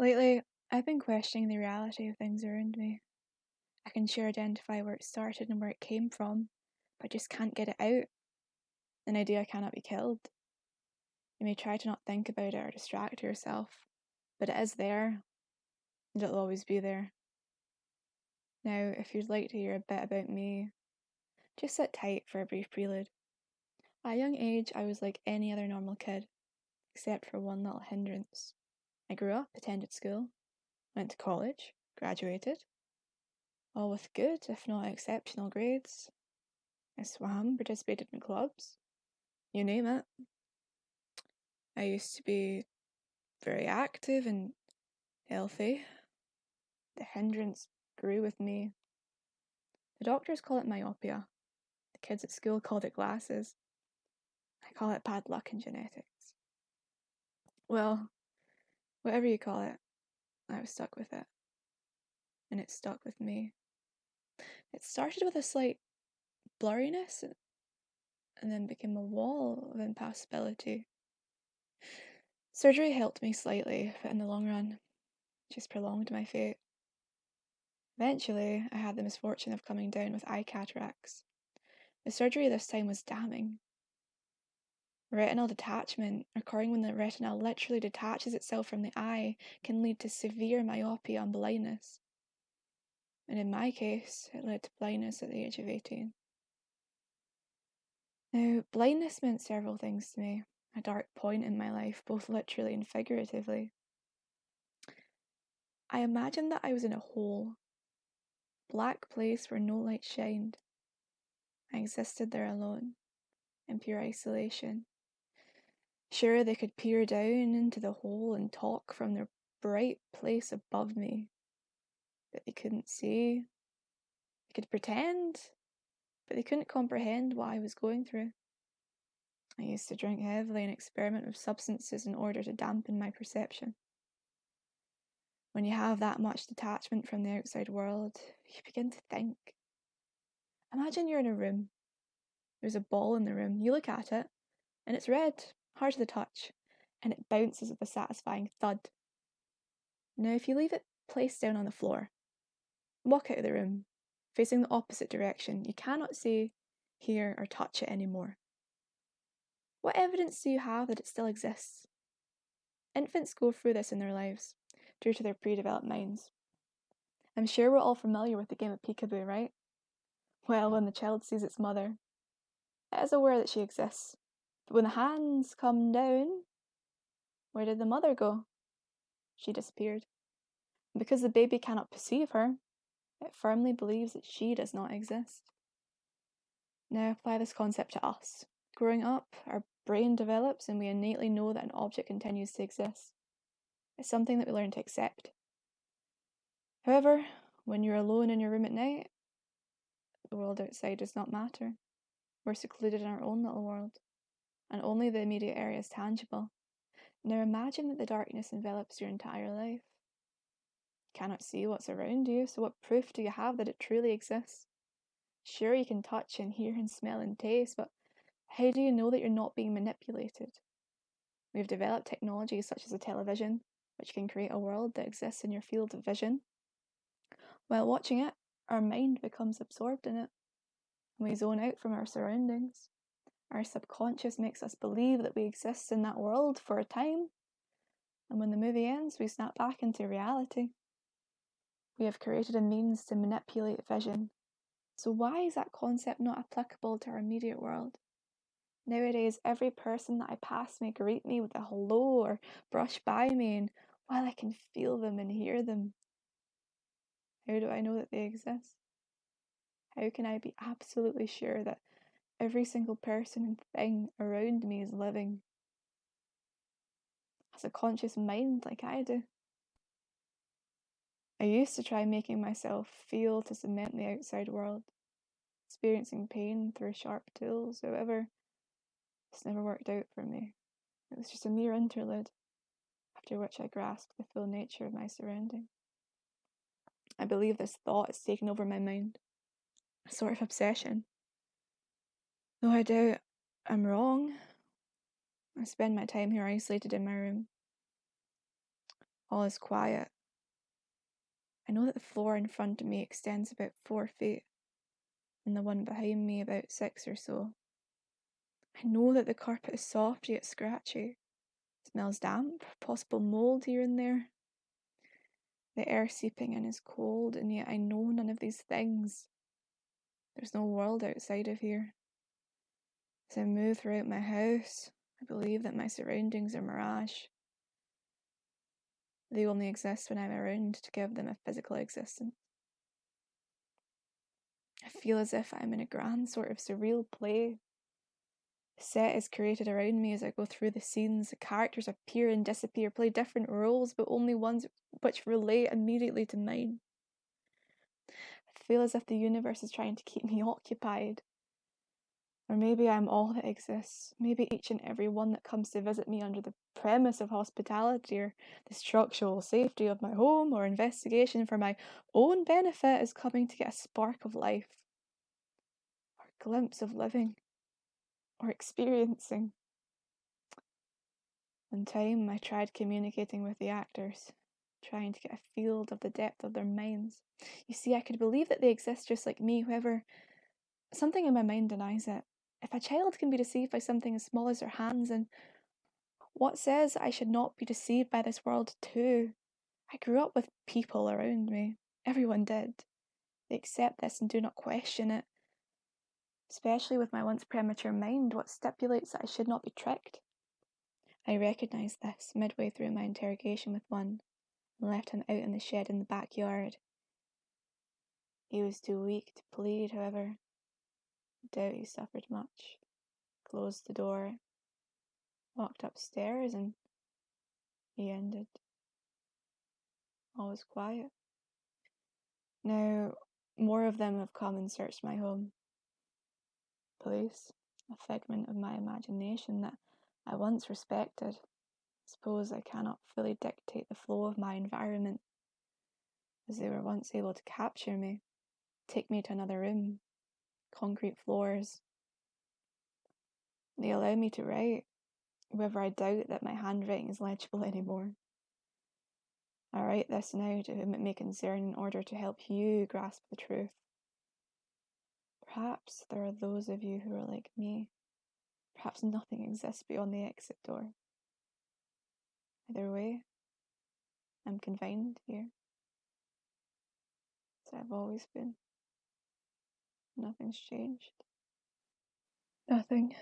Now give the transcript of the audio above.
Lately, I've been questioning the reality of things around me. I can sure identify where it started and where it came from, but I just can't get it out. An idea cannot be killed. You may try to not think about it or distract yourself, but it is there, and it'll always be there. Now, if you'd like to hear a bit about me, just sit tight for a brief prelude. At a young age, I was like any other normal kid, except for one little hindrance. I grew up, attended school, went to college, graduated, all with good, if not exceptional grades. I swam, participated in clubs, you name it. I used to be very active and healthy. The hindrance grew with me. The doctors call it myopia. The kids at school called it glasses. I call it bad luck in genetics. Well, whatever you call it, I was stuck with it. And it stuck with me. It started with a slight blurriness and then became a wall of impassibility. Surgery helped me slightly, but in the long run, just prolonged my fate. Eventually, I had the misfortune of coming down with eye cataracts. The surgery this time was damning. Retinal detachment, occurring when the retina literally detaches itself from the eye, can lead to severe myopia and blindness. And in my case, it led to blindness at the age of 18. Now, blindness meant several things to me, a dark point in my life, both literally and figuratively. I imagined that I was in a hole, black place where no light shined. I existed there alone, in pure isolation. Sure, they could peer down into the hole and talk from their bright place above me, but they couldn't see. They could pretend, but they couldn't comprehend what I was going through. I used to drink heavily and experiment with substances in order to dampen my perception. When you have that much detachment from the outside world, you begin to think. Imagine you're in a room. There's a ball in the room. You look at it, and it's red, hard to the touch, and it bounces with a satisfying thud. Now, if you leave it placed down on the floor, walk out of the room, facing the opposite direction, you cannot see, hear, or touch it anymore. What evidence do you have that it still exists? Infants go through this in their lives, due to their pre-developed minds. I'm sure we're all familiar with the game of peekaboo, right? Well, when the child sees its mother, it is aware that she exists. But when the hands come down, where did the mother go? She disappeared. And because the baby cannot perceive her, it firmly believes that she does not exist. Now apply this concept to us. Growing up, our brain develops and we innately know that an object continues to exist. It's something that we learn to accept. However, when you're alone in your room at night, the world outside does not matter. We're secluded in our own little world, and only the immediate area is tangible. Now imagine that the darkness envelops your entire life. You cannot see what's around you, so what proof do you have that it truly exists? Sure, you can touch and hear and smell and taste, but how do you know that you're not being manipulated? We've developed technologies such as a television, which can create a world that exists in your field of vision. While watching it, our mind becomes absorbed in it, and we zone out from our surroundings. Our subconscious makes us believe that we exist in that world for a time, and when the movie ends, we snap back into reality. We have created a means to manipulate vision. So why is that concept not applicable to our immediate world? Nowadays, every person that I pass may greet me with a hello or brush by me, and while I can feel them and hear them, how do I know that they exist? How can I be absolutely sure that every single person and thing around me is living? Has a conscious mind like I do. I used to try making myself feel to cement the outside world, experiencing pain through sharp tools. However, this never worked out for me. It was just a mere interlude, after which I grasped the full nature of my surrounding. I believe this thought has taken over my mind, a sort of obsession. Though I doubt I'm wrong, I spend my time here isolated in my room. All is quiet. I know that the floor in front of me extends about 4 feet, and the one behind me about 6 or so. I know that the carpet is soft yet scratchy. It smells damp, possible mould here and there. The air seeping in is cold, and yet I know none of these things. There's no world outside of here. As I move throughout my house, I believe that my surroundings are mirage. They only exist when I'm around to give them a physical existence. I feel as if I'm in a grand sort of surreal play. The set is created around me as I go through the scenes. The characters appear and disappear, play different roles, but only ones which relate immediately to mine. I feel as if the universe is trying to keep me occupied. Or maybe I'm all that exists. Maybe each and every one that comes to visit me under the premise of hospitality or the structural safety of my home or investigation for my own benefit is coming to get a spark of life, or a glimpse of living, or experiencing. In time, I tried communicating with the actors, trying to get a feel of the depth of their minds. You see, I could believe that they exist just like me, however, something in my mind denies it. If a child can be deceived by something as small as their hands, then what says I should not be deceived by this world too? I grew up with people around me. Everyone did. They accept this and do not question it. Especially with my once premature mind, what stipulates that I should not be tricked? I recognised this midway through my interrogation with one, and left him out in the shed in the backyard. He was too weak to plead, however. I doubt he suffered much. Closed the door, walked upstairs, and he ended. All was quiet. Now, more of them have come and searched my home. Police, a figment of my imagination that I once respected. Suppose I cannot fully dictate the flow of my environment, as they were once able to capture me, take me to another room, concrete floors. They allow me to write, however I doubt that my handwriting is legible anymore. I write this now to whom it may concern in order to help you grasp the truth. Perhaps there are those of you who are like me. Perhaps nothing exists beyond the exit door. Either way, I'm confined here, as I've always been. Nothing's changed. Nothing.